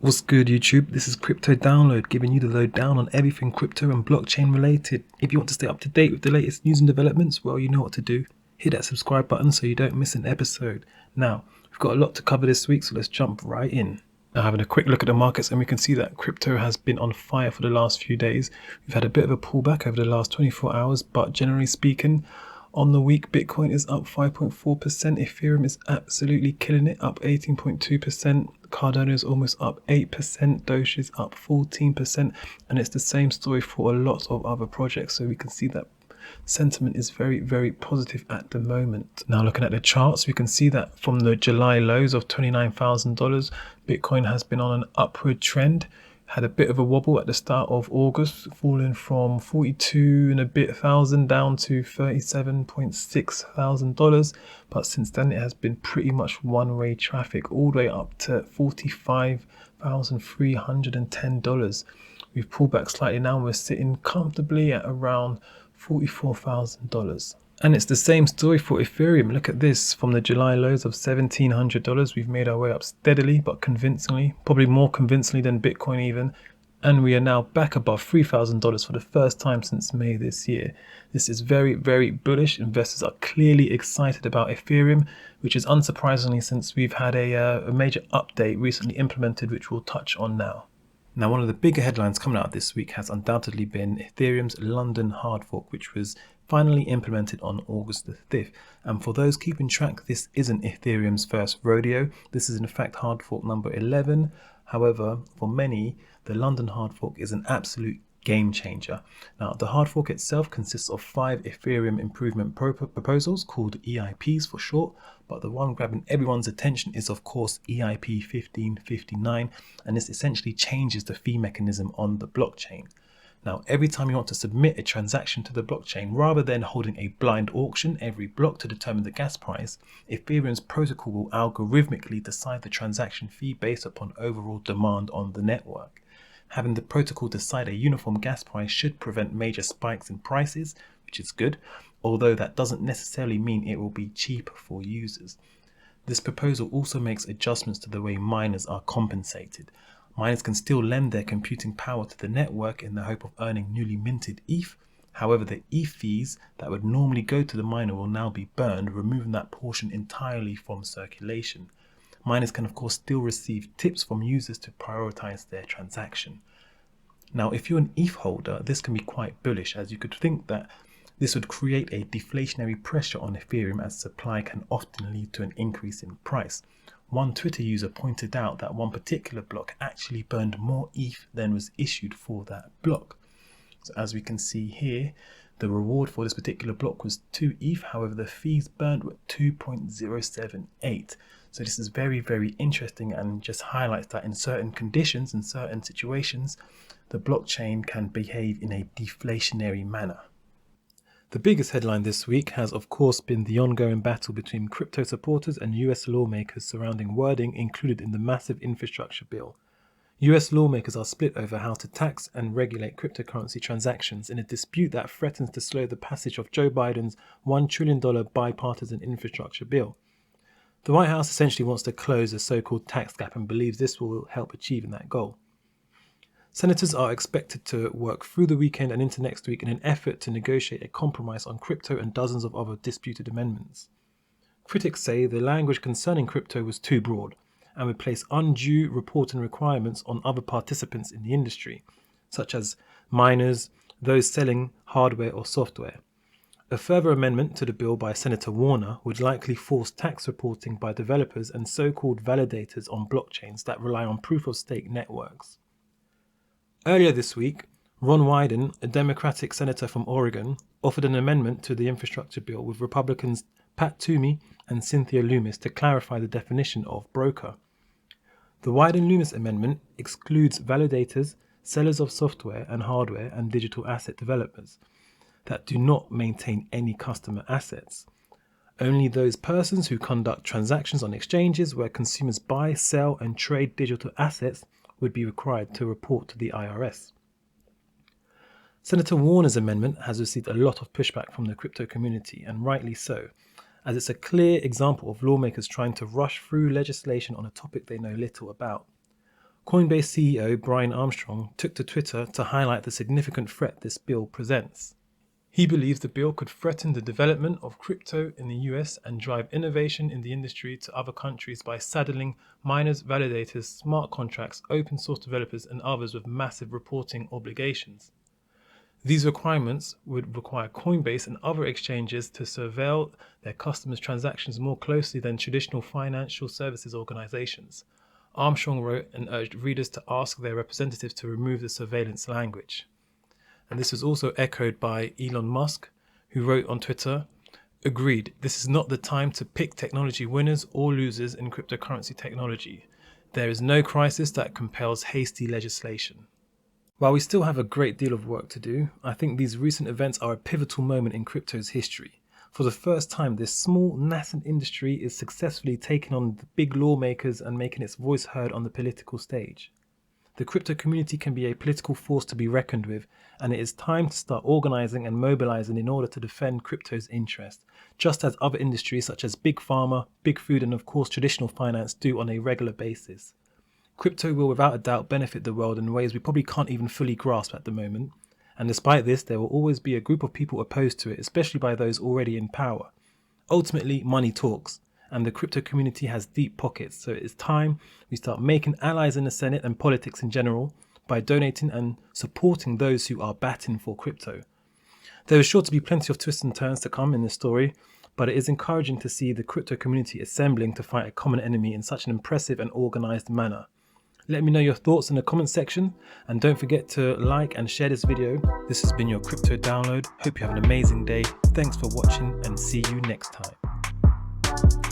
What's good, YouTube? This is Crypto Download, giving you the lowdown on everything crypto and blockchain related. If you want to stay up to date with the latest news and developments, well, you know what to do. Hit that subscribe button so you don't miss an episode. Now, we've got a lot to cover this week, so let's jump right in. Now, having a quick look at the markets, and we can see that crypto has been on fire for the last few days. We've had a bit of a pullback over the last 24 hours, but generally speaking, on the week, Bitcoin is up 5.4%. Ethereum is absolutely killing it, up 18.2%. Cardano is almost up 8%. Doge is up 14%. And it's the same story for a lot of other projects. So we can see that sentiment is very, very positive at the moment. Now, looking at the charts, we can see that from the July lows of $29,000, Bitcoin has been on an upward trend. Had a bit of a wobble at the start of August, falling from 42 and a bit thousand down to $37.6 thousand. But since then, it has been pretty much one-way traffic all the way up to $45,310. We've pulled back slightly now, and we're sitting comfortably at around $44,000. And it's the same story for Ethereum. Look at this. From the July lows of $1,700, we've made our way up steadily but convincingly, probably more convincingly than Bitcoin even. And we are now back above $3,000 for the first time since May this year. This is very, very bullish. Investors are clearly excited about Ethereum, which is unsurprisingly since we've had a major update recently implemented, which we'll touch on now. Now, one of the bigger headlines coming out this week has undoubtedly been Ethereum's London hard fork, which was finally implemented on August the 5th. And for those keeping track, this isn't Ethereum's first rodeo. This is in fact hard fork number 11. However, for many, the London hard fork is an absolute game changer. Now, the hard fork itself consists of 5 Ethereum improvement proposals called EIPs for short, but the one grabbing everyone's attention is of course EIP-1559, and this essentially changes the fee mechanism on the blockchain. Now, every time you want to submit a transaction to the blockchain, rather than holding a blind auction every block to determine the gas price, Ethereum's protocol will algorithmically decide the transaction fee based upon overall demand on the network. Having the protocol decide a uniform gas price should prevent major spikes in prices, which is good, although that doesn't necessarily mean it will be cheaper for users. This proposal also makes adjustments to the way miners are compensated. Miners can still lend their computing power to the network in the hope of earning newly minted ETH. However, the ETH fees that would normally go to the miner will now be burned, removing that portion entirely from circulation. Miners can of course still receive tips from users to prioritize their transaction. Now, if you're an ETH holder, this can be quite bullish, as you could think that this would create a deflationary pressure on Ethereum, as supply can often lead to an increase in price. One Twitter user pointed out that one particular block actually burned more ETH than was issued for that block. So as we can see here, the reward for this particular block was 2 ETH. However, the fees burned were 2.078. So this is very, very interesting, and just highlights that in certain conditions, in certain situations, the blockchain can behave in a deflationary manner. The biggest headline this week has of course been the ongoing battle between crypto supporters and US lawmakers surrounding wording included in the massive infrastructure bill. US lawmakers are split over how to tax and regulate cryptocurrency transactions in a dispute that threatens to slow the passage of Joe Biden's $1 trillion bipartisan infrastructure bill. The White House essentially wants to close the so-called tax gap and believes this will help achieving that goal. Senators are expected to work through the weekend and into next week in an effort to negotiate a compromise on crypto and dozens of other disputed amendments. Critics say the language concerning crypto was too broad and would place undue reporting requirements on other participants in the industry, such as miners, those selling hardware or software. A further amendment to the bill by Senator Warner would likely force tax reporting by developers and so-called validators on blockchains that rely on proof-of-stake networks. Earlier this week, Ron Wyden, a Democratic senator from Oregon, offered an amendment to the infrastructure bill with Republicans Pat Toomey and Cynthia Lummis to clarify the definition of broker. The Wyden-Lummis amendment excludes validators, sellers of software and hardware, and digital asset developers that do not maintain any customer assets. Only those persons who conduct transactions on exchanges where consumers buy, sell, and trade digital assets would be required to report to the IRS. Senator Warner's amendment has received a lot of pushback from the crypto community, and rightly so, as it's a clear example of lawmakers trying to rush through legislation on a topic they know little about. Coinbase CEO Brian Armstrong took to Twitter to highlight the significant threat this bill presents. He believes the bill could threaten the development of crypto in the US and drive innovation in the industry to other countries by saddling miners, validators, smart contracts, open source developers, and others with massive reporting obligations. These requirements would require Coinbase and other exchanges to surveil their customers' transactions more closely than traditional financial services organizations. Armstrong wrote and urged readers to ask their representatives to remove the surveillance language. And this was also echoed by Elon Musk, who wrote on Twitter, "Agreed, this is not the time to pick technology winners or losers in cryptocurrency technology. There is no crisis that compels hasty legislation." While we still have a great deal of work to do, I think these recent events are a pivotal moment in crypto's history. For the first time, this small, nascent industry is successfully taking on the big lawmakers and making its voice heard on the political stage. The crypto community can be a political force to be reckoned with, and it is time to start organizing and mobilizing in order to defend crypto's interest, just as other industries such as big pharma, big food, and of course traditional finance do on a regular basis. Crypto will without a doubt benefit the world in ways we probably can't even fully grasp at the moment, and despite this, there will always be a group of people opposed to it, especially by those already in power. Ultimately, money talks, and the crypto community has deep pockets, so it is time we start making allies in the Senate and politics in general by donating and supporting those who are batting for crypto. There is sure to be plenty of twists and turns to come in this story, but it is encouraging to see the crypto community assembling to fight a common enemy in such an impressive and organized manner. Let me know your thoughts in the comment section, and don't forget to like and share this video. This has been your Crypto Download. Hope you have an amazing day. Thanks for watching, and see you next time.